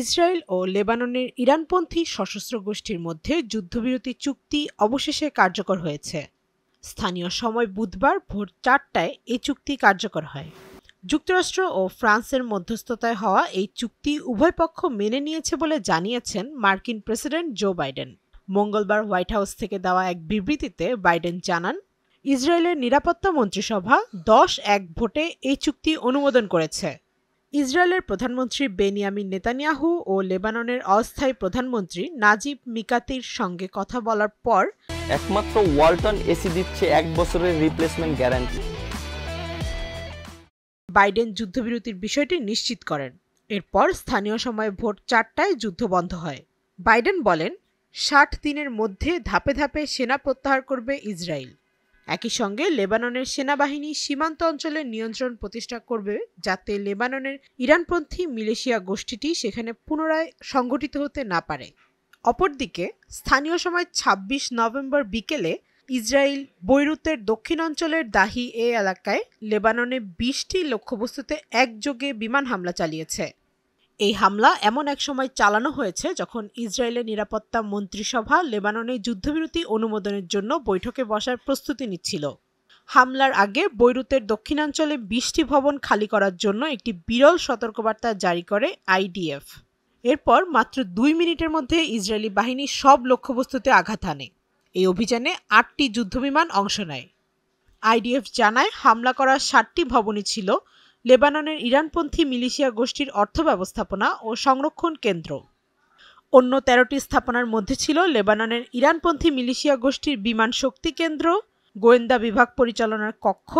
Israel ও লেবাননের ইরানপন্থী সশস্ত্র গোষ্ঠীর মধ্যে যুদ্ধবিরতি চুক্তি অবশেষে কার্যকর হয়েছে। স্থানীয় সময় বুধবার ভোর ৪টায় এই চুক্তি কার্যকর হয়। যুক্তরাষ্ট্র ও ফ্রান্সের মধ্যস্থতায় হওয়া এই চুক্তি উভয় পক্ষ মেনে নিয়েছে বলে জানিয়েছেন মার্কিন প্রেসিডেন্ট জো বাইডেন। মঙ্গলবার হোয়াইট হাউস থেকে দেওয়া এক বিবৃতিতে বাইডেন জানান, ইসরায়েলের নিরাপত্তা মন্ত্রিসভা ১০-১ ভোটে এই চুক্তি অনুমোদন করেছে। ইসরায়েলের প্রধানমন্ত্রী বেনিয়ামিন নেতানিয়াহু ও লেবাননের অস্থায়ী প্রধানমন্ত্রী নাজিব মিকাতির সঙ্গে কথা বলার পর একমাত্র ওয়ালটন এসি দিচ্ছে ১ বছরের রিপ্লেসমেন্ট গ্যারান্টি। বাইডেন যুদ্ধবিরতির বিষয়টি নিশ্চিত করেন। এরপর স্থানীয় সময় ভোর ৪টায় যুদ্ধ বন্ধ হয়। বাইডেন বলেন, ৬০ দিনের মধ্যে ধাপে ধাপে সেনা প্রত্যাহার করবে ইসরায়েল। একই সঙ্গে লেবাননের সেনাবাহিনী সীমান্ত অঞ্চলে নিয়ন্ত্রণ প্রতিষ্ঠা করবে, যাতে লেবাননের ইরানপন্থী মিলিশিয়া গোষ্ঠীটি সেখানে পুনরায় সংগঠিত হতে না পারে। অপরদিকে স্থানীয় সময় ২৬ নভেম্বর বিকেলে ইসরায়েল বৈরুতের দক্ষিণাঞ্চলের দাহি এলাকায় লেবাননে ২০টি লক্ষ্যবস্তুতে একযোগে বিমান হামলা চালিয়েছে। এই হামলা এমন এক সময় চালানো হয়েছে যখন ইসরায়েলের নিরাপত্তা মন্ত্রিসভা লেবাননে যুদ্ধবিরতি অনুমোদনের জন্য বৈঠকে বসার প্রস্তুতি নিচ্ছিল। হামলার আগে বৈরুতের দক্ষিণাঞ্চলে ২০টি ভবন খালি করার জন্য একটি বিরল সতর্কবার্তা জারি করে আইডিএফ। এরপর মাত্র ২ মিনিটের মধ্যে ইসরায়েলি বাহিনী সব লক্ষ্যবস্তুতে আঘাত হানে। এই অভিযানে ৮টি যুদ্ধবিমান অংশ নেয়। আইডিএফ জানায়, হামলা করা ৬০টি ভবনই ছিল লেবাননের ইরানপন্থী মিলিশিয়া গোষ্ঠীর অর্থ ব্যবস্থাপনা ও সংরক্ষণ কেন্দ্র। অন্য ১৩টি স্থাপনার মধ্যে ছিল লেবাননের ইরানপন্থী মিলিশিয়া গোষ্ঠীর বিমান শক্তি কেন্দ্র, গোয়েন্দা বিভাগ পরিচালনার কক্ষ,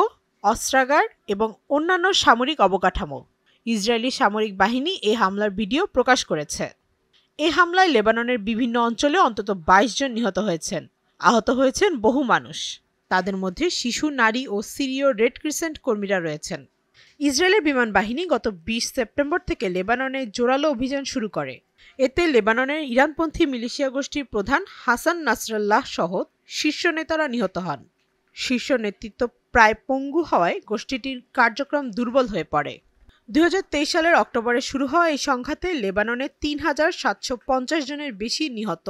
অস্ত্রাগার এবং অন্যান্য সামরিক অবকাঠামো। ইসরায়েলি সামরিক বাহিনী এই হামলার ভিডিও প্রকাশ করেছে। এই হামলায় লেবাননের বিভিন্ন অঞ্চলে অন্তত ২২ জন নিহত হয়েছেন। আহত হয়েছেন বহু মানুষ। তাদের মধ্যে শিশু, নারী ও সিরীয় রেড ক্রিসেন্ট কর্মীরা রয়েছেন। ইসরায়েলের বিমান বাহিনী গত ২০ সেপ্টেম্বর থেকে লেবাননে জোরালো অভিযান শুরু করে। এতে লেবাননের ইরানপন্থী মিলিশিয়া গোষ্ঠীর প্রধান হাসান নাসরাল্লাহ সহ শীর্ষ নেতারা নিহত হন। শীর্ষ নেতৃত্ব প্রায় পঙ্গু হওয়ায় গোষ্ঠীটির কার্যক্রম দুর্বল হয়ে পড়ে। ২০২৩ সালের অক্টোবরে শুরু হওয়া এই সংঘাতে লেবাননে ৩,৭৫০ জনের বেশি নিহত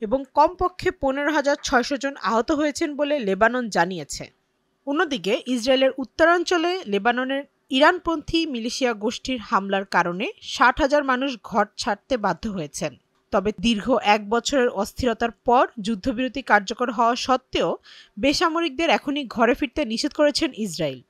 এবং কমপক্ষে ১৫,৬০০ জন আহত হয়েছেন বলে লেবানন জানিয়েছে। অন্যদিকে ইসরায়েলের উত্তরাঞ্চলে লেবাননের ইরানপন্থী মিলিশিয়া গোষ্ঠীর হামলার কারণে ৬০,০০০ মানুষ ঘর ছাড়তে বাধ্য হয়েছেন। তবে দীর্ঘ ১ বছরের অস্থিরতার পর যুদ্ধবিরতি কার্যকর হওয়া সত্ত্বেও বেসামরিকদের এখনই ঘরে ফিরতে নিষেধ করেছেন ইসরায়েল।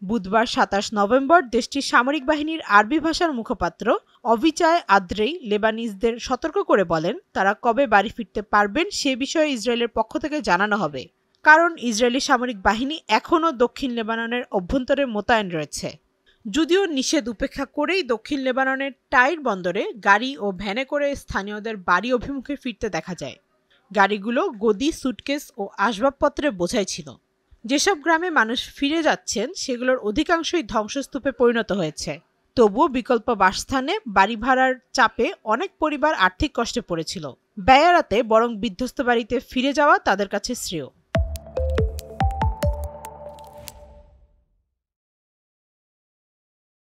বুধবার ২৭ নভেম্বর দেশটির সামরিক বাহিনীর আরবি ভাষার মুখপাত্র অভিচায় আদ্রেই লেবানিজদের সতর্ক করে বলেন, তারা কবে বাড়ি ফিরতে পারবেন সে বিষয়ে ইসরায়েলের পক্ষ থেকে জানানো হবে, কারণ ইসরায়েলি সামরিক বাহিনী এখনও দক্ষিণ লেবাননের অভ্যন্তরে মোতায়েন রয়েছে। যদিও নিষেধ উপেক্ষা করেই দক্ষিণ লেবাননের টাইর বন্দরে গাড়ি ও ভ্যানে করে স্থানীয়দের বাড়ি অভিমুখে ফিরতে দেখা যায়। গাড়িগুলো গদি, সুটকেস ও আসবাবপত্রে বোঝাই ছিল। যেসব গ্রামে মানুষ ফিরে যাচ্ছেন সেগুলোর অধিকাংশই ধ্বংসস্তূপে পরিণত হয়েছে। তবুও বিকল্প বাসস্থানে বাড়ি ভাড়ার চাপে অনেক পরিবার আর্থিক কষ্টে পড়েছিল। ব্যয় এড়াতে বরং বিধ্বস্ত বাড়িতে ফিরে যাওয়া তাদের কাছে শ্রেয়।